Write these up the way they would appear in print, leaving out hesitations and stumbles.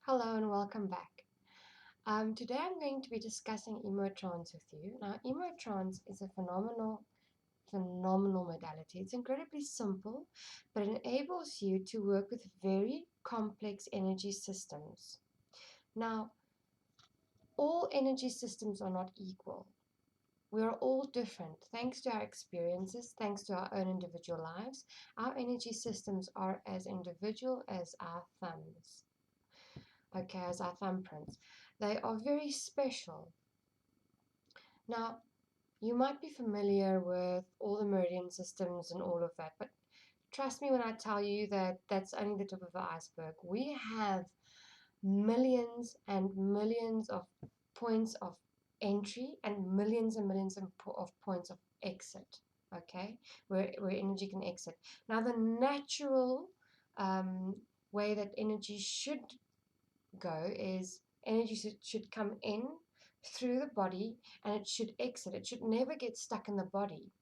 Hello and welcome back. Today I'm going to be discussing EmoTrance with you. Now, EmoTrance is a phenomenal modality. It's incredibly simple, but it enables you to work with very complex energy systems. Now, all energy systems are not equal. We are all different. Thanks to our experiences, thanks to our own individual lives, our energy systems are as individual as our thumbs. Okay, as our thumbprints. They are very special. Now, you might be familiar with all the meridian systems and all of that, but trust me when I tell you that that's only the tip of the iceberg. We have millions and millions of points of entry and millions of points of exit, okay, where energy can exit. Now, the natural um, way that energy should go is energy should come in through the body and it should exit. It should never get stuck in the body.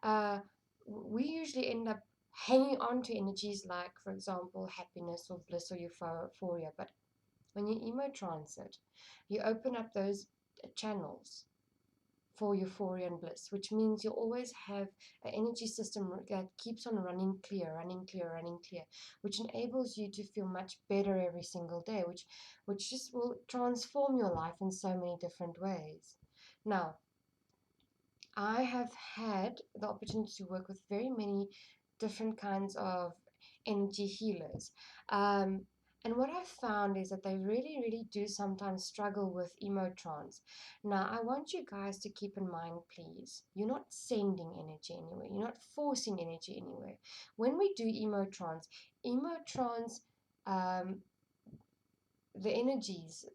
Uh, we usually end up hanging on to energies like, for example, happiness or bliss or euphoria. But when you emotrance it, you open up those channels for euphoria and bliss, which means you always have an energy system that keeps on running clear, running clear, running clear, which enables you to feel much better every single day, which just will transform your life in so many different ways. Now, I have had the opportunity to work with very many different kinds of energy healers. Um, and what I've found is that they really, really do sometimes struggle with emotrance. Now, I want you guys to keep in mind, please, you're not sending energy anywhere. You're not forcing energy anywhere. When we do emotrance, um, the energies,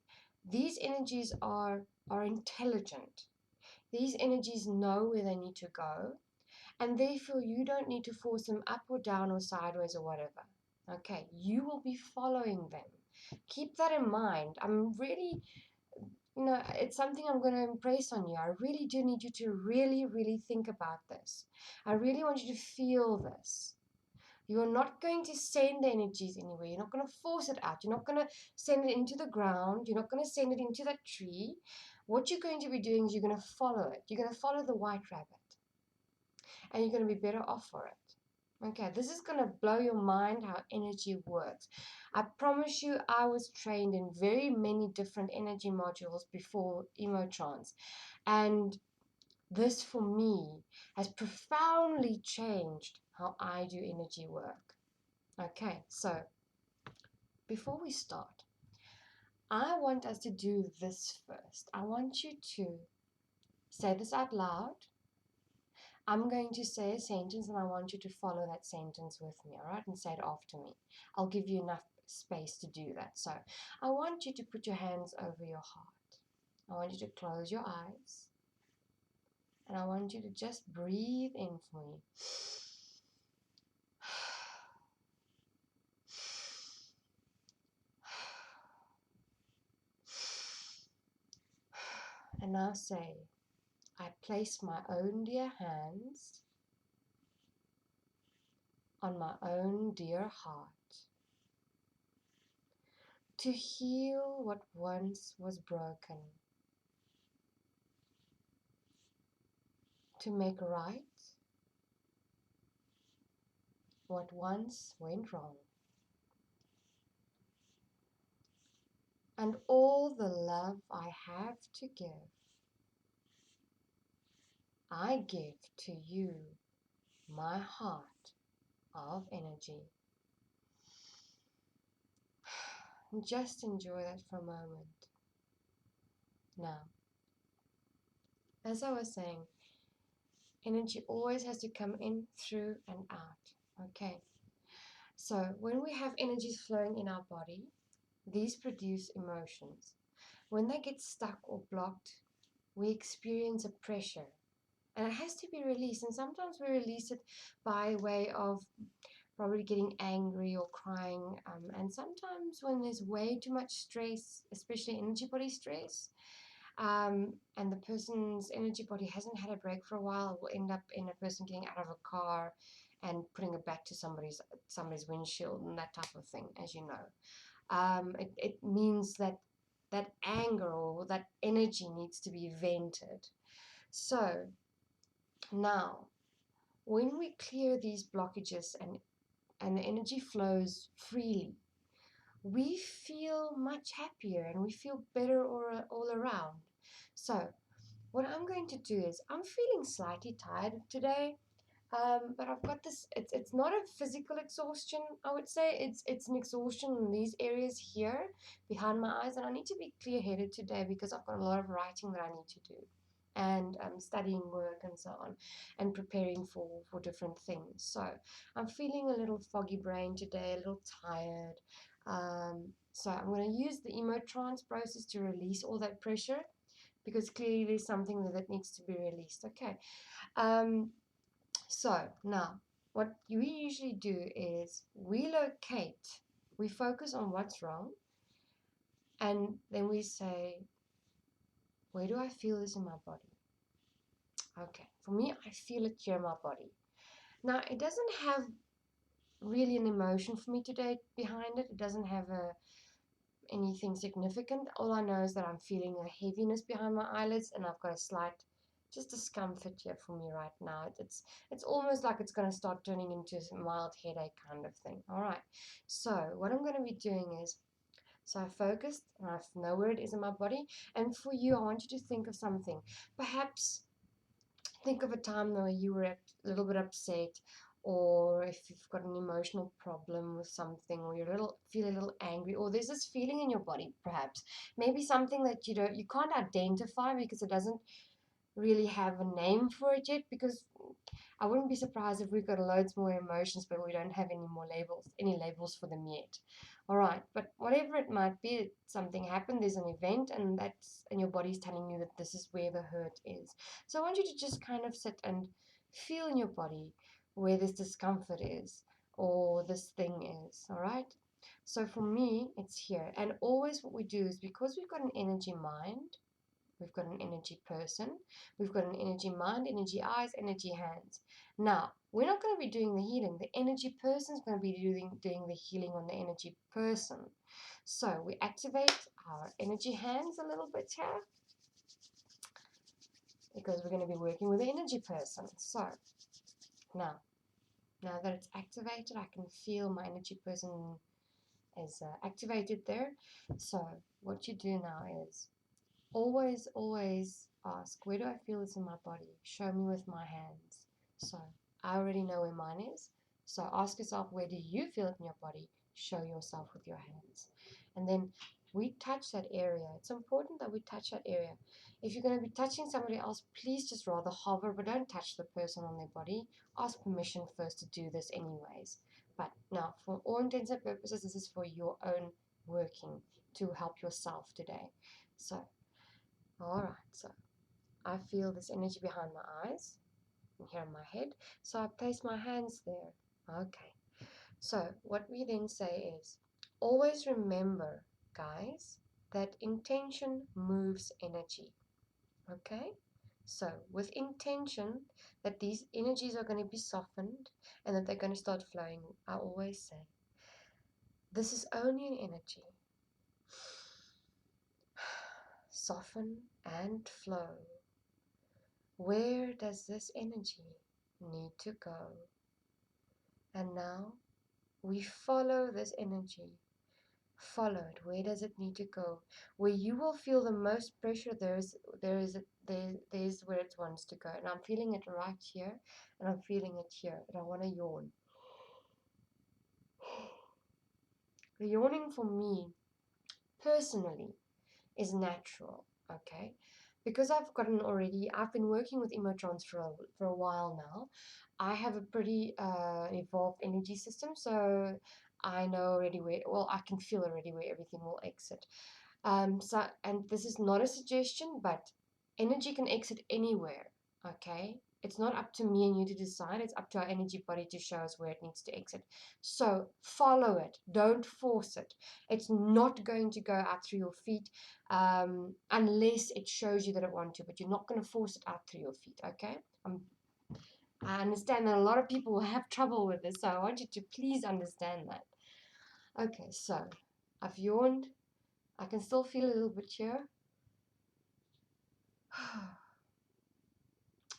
these energies are intelligent. These energies know where they need to go, and therefore you don't need to force them up or down or sideways or whatever. Okay, you will be following them. Keep that in mind. I'm really, it's something I'm going to impress on you. I really do need you to really, really think about this. I really want you to feel this. You are not going to send the energies anywhere. You're not going to force it out. You're not going to send it into the ground. You're not going to send it into that tree. What you're going to be doing is you're going to follow it. You're going to follow the white rabbit, and you're going to be better off for it. Okay, this is going to blow your mind how energy works. I promise you, I was trained in very many different energy modules before EmoTrance, and this for me has profoundly changed how I do energy work. Okay, so before we start, I want us to do this first. I want you to say this out loud. I'm going to say a sentence and I want you to follow that sentence with me, all right? And say it after me. I'll give you enough space to do that. So I want you to put your hands over your heart. I want you to close your eyes. And I want you to just breathe in for me. And now say, I place my own dear hands on my own dear heart to heal what once was broken, to make right what once went wrong. And all the love I have to give, I give to you, my heart of energy. Just enjoy that for a moment. Now, as I was saying, energy always has to come in, through, and out. Okay, so when we have energies flowing in our body, these produce emotions. When they get stuck or blocked, we experience a pressure and it has to be released. And sometimes we release it by way of probably getting angry or crying. And sometimes when there's way too much stress, especially energy body stress, and the person's energy body hasn't had a break for a while, will end up in a person getting out of a car and putting it back to somebody's windshield and that type of thing, as you know. It means that that anger or that energy needs to be vented. So now, when we clear these blockages and the energy flows freely, we feel much happier and we feel better all around. So what I'm going to do is, I'm feeling slightly tired today, but I've got this. It's not a physical exhaustion. I would say it's an exhaustion in these areas here behind my eyes, and I need to be clear-headed today because I've got a lot of writing that I need to do, and studying work and so on, and preparing for different things. So I'm feeling a little foggy brain today, a little tired. So I'm going to use the EmoTrance process to release all that pressure, because clearly there's something that needs to be released. Okay. Um, so now, what we usually do is we locate, we focus on what's wrong, and then we say, where do I feel this in my body? Okay, for me, I feel it here in my body. Now, it doesn't have really an emotion for me today behind it. It doesn't have anything significant. All I know is that I'm feeling a heaviness behind my eyelids, and I've got a slight just discomfort here for me right now. It's almost like it's going to start turning into a mild headache kind of thing. All right. So what I'm going to be doing is, so I focused and I know where it is in my body. And for you, I want you to think of something. Perhaps think of a time where you were a little bit upset, or if you've got an emotional problem with something, or feel a little angry, or there's this feeling in your body, perhaps maybe something that you can't identify because it doesn't really have a name for it yet, because I wouldn't be surprised if we've got loads more emotions, but we don't have any labels for them yet. All right, but whatever it might be, something happened, there's an event, and your body's telling you that this is where the hurt is. So I want you to just kind of sit and feel in your body where this discomfort is, or this thing is. All right. So for me, it's here. And always what we do is, because we've got an energy mind, we've got an energy person, we've got an energy mind, energy eyes, energy hands. Now, we're not going to be doing the healing. The energy person is going to be doing the healing on the energy person. So we activate our energy hands a little bit here, because we're going to be working with the energy person. So now that it's activated, I can feel my energy person is activated there. So what you do now is, always, always ask, where do I feel this in my body? Show me with my hands. So I already know where mine is. So ask yourself, where do you feel it in your body? Show yourself with your hands. And then we touch that area. It's important that we touch that area. If you're going to be touching somebody else, please just rather hover, but don't touch the person on their body. Ask permission first to do this anyways. But now, for all intents and purposes, this is for your own working to help yourself today. So alright, so I feel this energy behind my eyes and here in my head. So I place my hands there. Okay. So what we then say is, always remember, guys, that intention moves energy. Okay? So with intention that these energies are going to be softened and that they're going to start flowing, I always say, this is only an energy. Soften and flow. Where does this energy need to go? And now we follow this energy. Follow it. Where does it need to go? Where you will feel the most pressure, there's where it wants to go. And I'm feeling it right here, and I'm feeling it here. And I want to yawn. The yawning for me, personally, is natural, okay? Because I've been working with EmoTrance for a while now. I have a pretty evolved energy system, so I know already I can feel already where everything will exit. And this is not a suggestion, but energy can exit anywhere, okay? It's not up to me and you to decide. It's up to our energy body to show us where it needs to exit. So follow it. Don't force it. It's not going to go out through your feet unless it shows you that it wants to, but you're not going to force it out through your feet, okay? I understand that a lot of people will have trouble with this, so I want you to please understand that. Okay, so I've yawned. I can still feel a little bit here.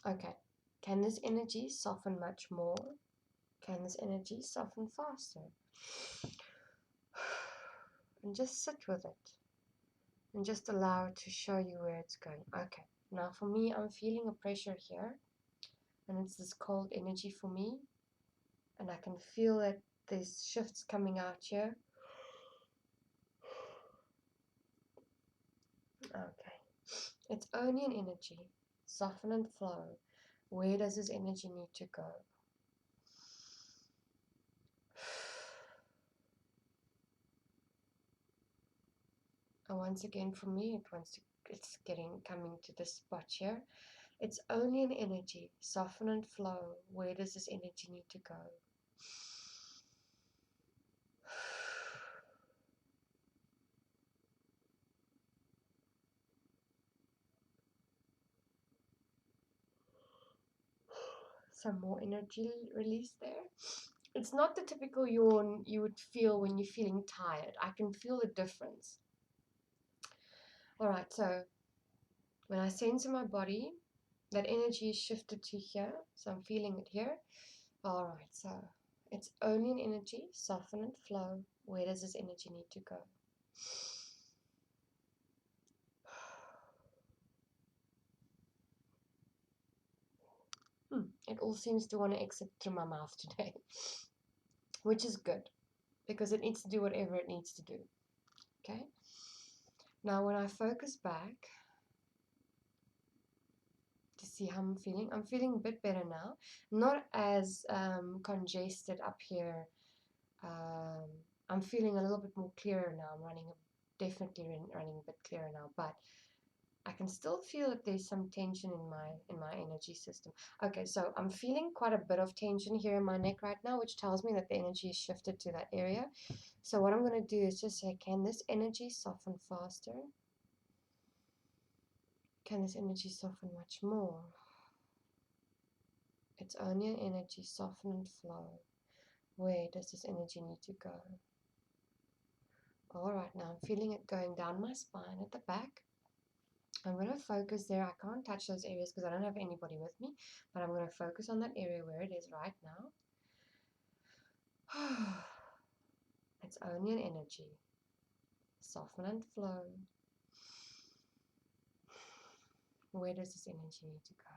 Okay. Can this energy soften much more? Can this energy soften faster? And just sit with it. And just allow it to show you where it's going. Okay. Now for me, I'm feeling a pressure here. And it's this cold energy for me. And I can feel that there's shifts coming out here. Okay. It's only an energy. Soften and flow. Where does this energy need to go? And once again, for me, it's coming to this spot here. It's only an energy. Soften and flow. Where does this energy need to go? Some more energy release there. It's not the typical yawn you would feel when you're feeling tired. I can feel the difference. Alright, so when I sense in my body, that energy is shifted to here. So I'm feeling it here. Alright, so it's only an energy. Soften and flow. Where does this energy need to go? It all seems to want to exit through my mouth today, which is good because it needs to do whatever it needs to do. Okay. Now, when I focus back to see how I'm feeling a bit better now. Not as congested up here. I'm feeling a little bit more clearer now. Definitely running a bit clearer now, but I can still feel that there's some tension in my energy system. Okay, so I'm feeling quite a bit of tension here in my neck right now, which tells me that the energy is shifted to that area. So what I'm going to do is just say, can this energy soften faster? Can this energy soften much more? It's only an energy. Soften and flow. Where does this energy need to go? Alright, now I'm feeling it going down my spine at the back. I'm going to focus there. I can't touch those areas because I don't have anybody with me, but I'm going to focus on that area where it is right now. It's only an energy. Soften and flow. Where does this energy need to go?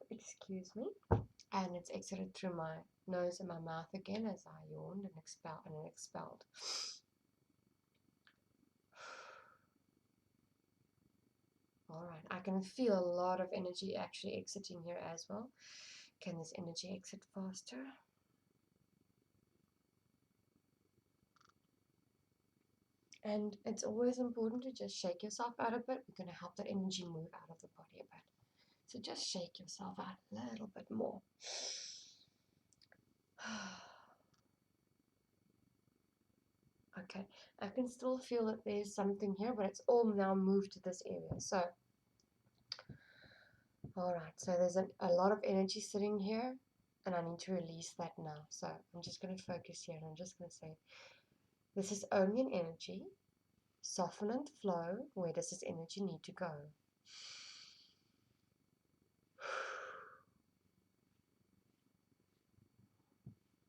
Excuse me. And it's exited through my nose and my mouth again as I yawned and expelled. Alright, I can feel a lot of energy actually exiting here as well. Can this energy exit faster? And it's always important to just shake yourself out a bit. We're going to help that energy move out of the body a bit. So just shake yourself out a little bit more. Okay, I can still feel that there's something here, but it's all now moved to this area. So, alright, so there's a lot of energy sitting here, and I need to release that now. So I'm just going to focus here, and I'm just going to say, this is only an energy. Soften and flow. Where does this energy need to go?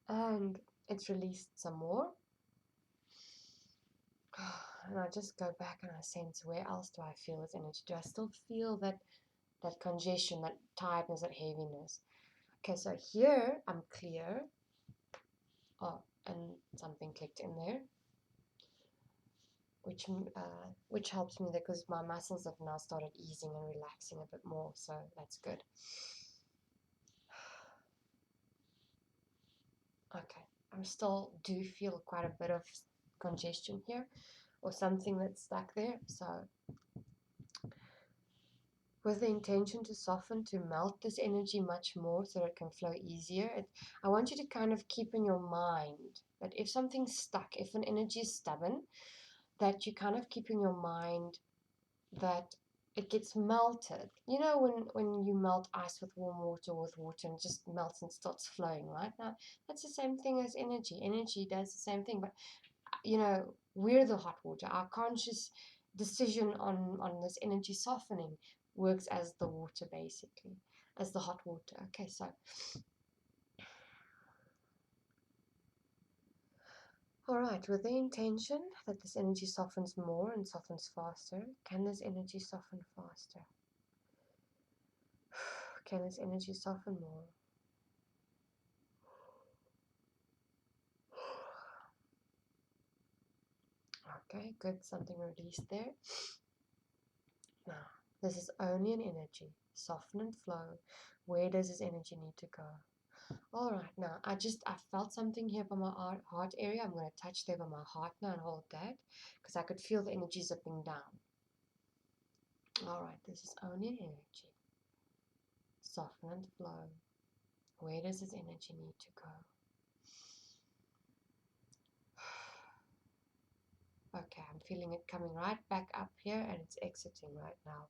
And it's released some more. And I just go back and I sense, where else do I feel this energy? Do I still feel that congestion, that tiredness, that heaviness? Okay, so here I'm clear. Oh, and something clicked in there, which helps me because my muscles have now started easing and relaxing a bit more, so that's good. Okay, I still do feel quite a bit of congestion here, or something that's stuck there, so with the intention to soften, to melt this energy much more so that it can flow easier. I want you to kind of keep in your mind that if something's stuck, if an energy is stubborn, that you kind of keep in your mind that it gets melted. You know, when you melt ice with warm water or with water and it just melts and starts flowing, right? Now, that's the same thing as energy. Energy does the same thing, but you know, we're the hot water. Our conscious decision on this energy softening works as the water, basically, as the hot water. Okay, so all right, with the intention that this energy softens more and softens faster, can this energy soften faster? Can this energy soften more? Okay, good. Something released there. Now, this is only an energy. Soften and flow. Where does this energy need to go? All right, now I felt something here by my heart area. I'm going to touch there by my heart now and hold that because I could feel the energy zipping down. All right, this is only an energy. Soften and flow. Where does this energy need to go? Okay, I'm feeling it coming right back up here and it's exiting right now.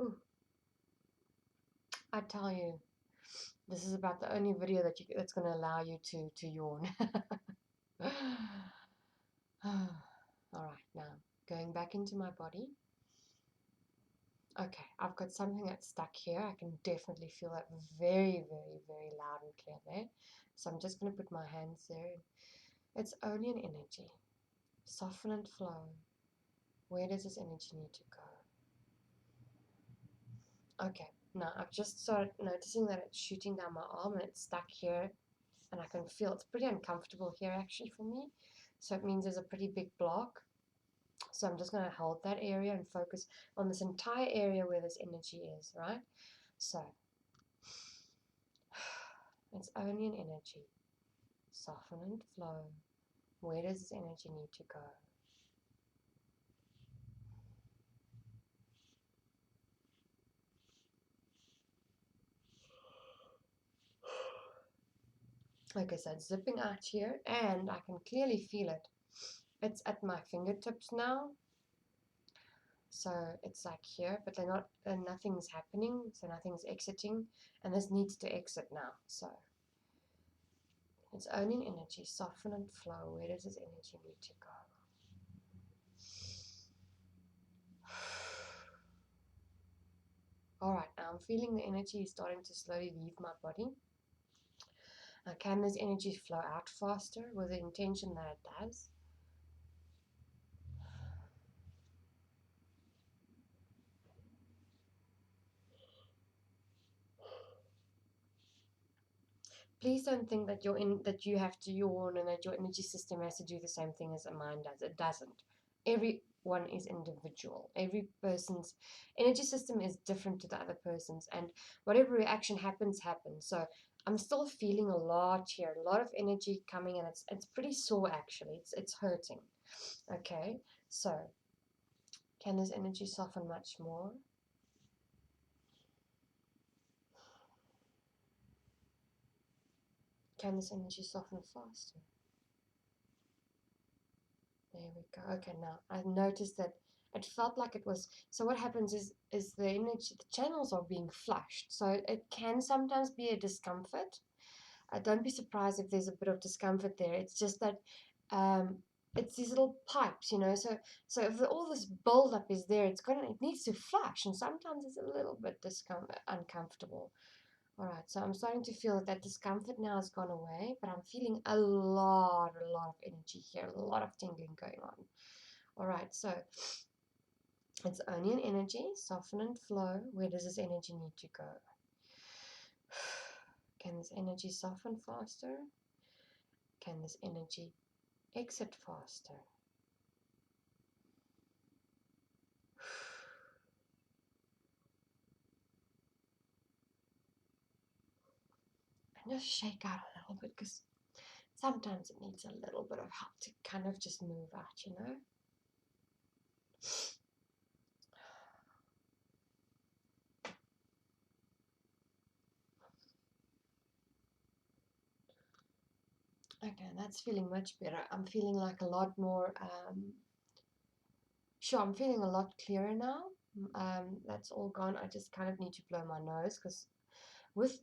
Ooh, I tell you, this is about the only video that's going to allow you to yawn. All right, now going back into my body. Okay, I've got something that's stuck here. I can definitely feel that very, very, very loud and clear there. So I'm just going to put my hands there. It's only an energy. Soften and flow. Where does this energy need to go? Okay, now I've just started noticing that it's shooting down my arm and it's stuck here. And I can feel it's pretty uncomfortable here actually for me. So it means there's a pretty big block. So I'm just going to hold that area and focus on this entire area where this energy is, right? So it's only an energy. Soften and flow. Where does this energy need to go? Okay, so it's zipping out here and I can clearly feel it. It's at my fingertips now. So it's like here, but they're not, and nothing's happening, so nothing's exiting, and this needs to exit now. So it's only an energy. Soften and flow. Where does this energy need to go? All right, now I'm feeling the energy is starting to slowly leave my body. Now, can this energy flow out faster with the intention that it does? Please don't think that that you have to yawn and that your energy system has to do the same thing as mine does. It doesn't. Everyone is individual. Every person's energy system is different to the other person's, and whatever reaction happens. So I'm still feeling a lot here, a lot of energy coming, and it's pretty sore actually. It's hurting. Okay, so can this energy soften much more? Can this energy soften faster? There we go. Okay, now I've noticed that it felt like it was. So what happens is the energy, the channels are being flushed. So it can sometimes be a discomfort. Don't be surprised if there's a bit of discomfort there. It's just that it's these little pipes, you know. So if all this buildup is there, it needs to flush, and sometimes it's a little bit uncomfortable. All right, so I'm starting to feel that discomfort now has gone away, but I'm feeling a lot of energy here, a lot of tingling going on. All right, so it's only an energy, soften and flow. Where does this energy need to go? Can this energy soften faster? Can this energy exit faster? And just shake out a little bit because sometimes it needs a little bit of help to kind of just move out, you know? Okay, that's feeling much better. I'm feeling like a lot more Sure, I'm feeling a lot clearer now. That's all gone. I just kind of need to blow my nose because with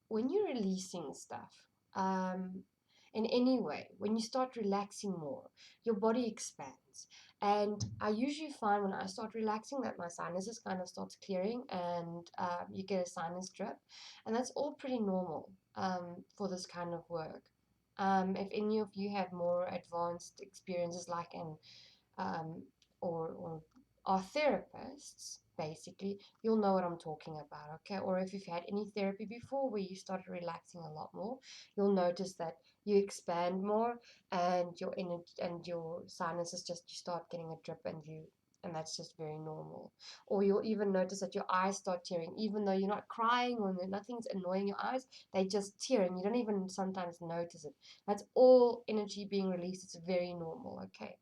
when you're releasing stuff, um, in any way, when you start relaxing more, your body expands. And I usually find when I start relaxing that my sinuses kind of starts clearing and you get a sinus drip. And that's all pretty normal for this kind of work. If any of you have more advanced experiences like an um, or are therapists, basically, you'll know what I'm talking about, okay? Or if you've had any therapy before where you started relaxing a lot more, you'll notice that you expand more and your energy and your sinuses just you start getting a drip and that's just very normal. Or you'll even notice that your eyes start tearing, even though you're not crying or nothing's annoying your eyes, they just tear and you don't even sometimes notice it. That's all energy being released. It's very normal, okay?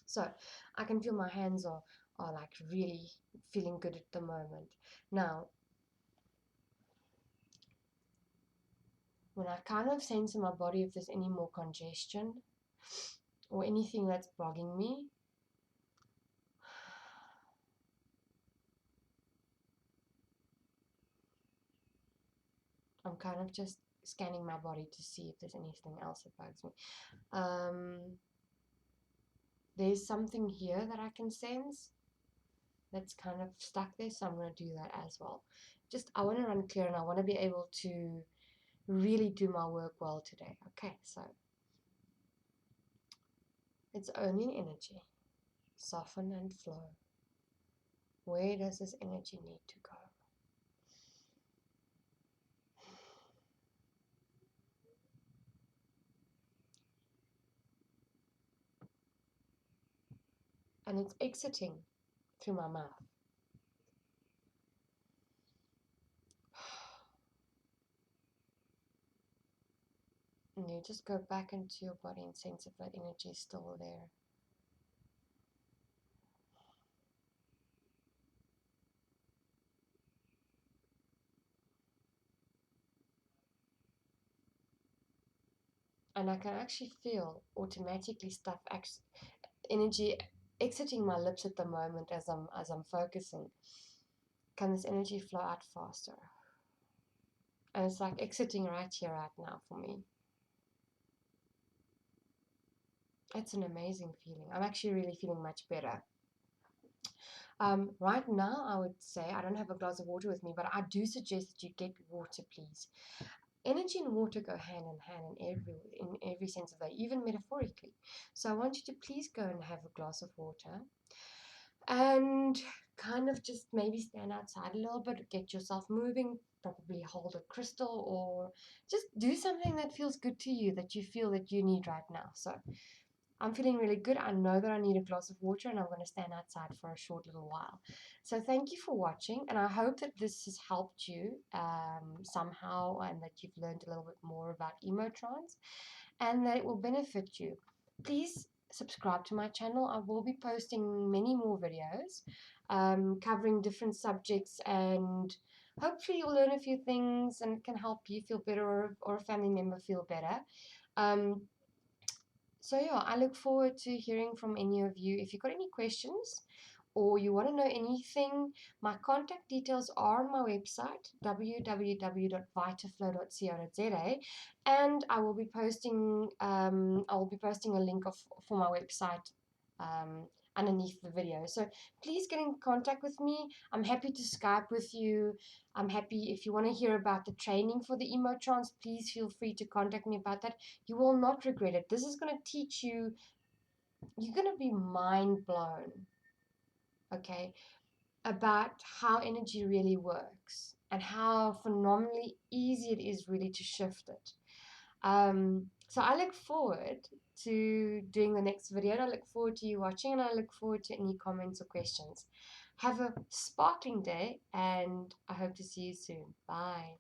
So I can feel my hands are like really feeling good at the moment. Now, when I kind of sense in my body if there's any more congestion or anything that's bugging me, I'm kind of just scanning my body to see if there's anything else that bugs me. There's something here that I can sense that's kind of stuck there, so I'm going to do that as well. Just, I want to run clear and I want to be able to really do my work well today. Okay, so it's only an energy. Soften and flow. Where does this energy need to go? And it's exiting through my mouth. And you just go back into your body and sense if that energy is still there. And I can actually feel automatically stuff energy exiting my lips at the moment as I'm focusing. Can this energy flow out faster? And it's like exiting right here, right now for me. It's an amazing feeling. I'm actually really feeling much better. Right now, I would say I don't have a glass of water with me, but I do suggest that you get water, please. Energy and water go hand in hand in every sense of that, even metaphorically. So I want you to please go and have a glass of water and kind of just maybe stand outside a little bit, get yourself moving, probably hold a crystal or just do something that feels good to you, that you feel that you need right now. So I'm feeling really good. I know that I need a glass of water and I'm going to stand outside for a short little while. So thank you for watching, and I hope that this has helped you somehow and that you've learned a little bit more about EmoTrance and that it will benefit you. Please subscribe to my channel. I will be posting many more videos covering different subjects, and hopefully you'll learn a few things and it can help you feel better or a family member feel better. Um, so yeah, I look forward to hearing from any of you. If you've got any questions or you want to know anything, my contact details are on my website, www.vitaflow.co.za, and I will be posting a link for my website um, underneath the video. So please get in contact with me. I'm happy to Skype with you. I'm happy if you want to hear about the training for the EmoTrance, please feel free to contact me about that. You will not regret it. This is going to teach you, you're going to be mind blown, okay, about how energy really works and how phenomenally easy it is really to shift it. So I look forward to doing the next video, and I look forward to you watching, and I look forward to any comments or questions. Have a sparkling day, and I hope to see you soon. Bye.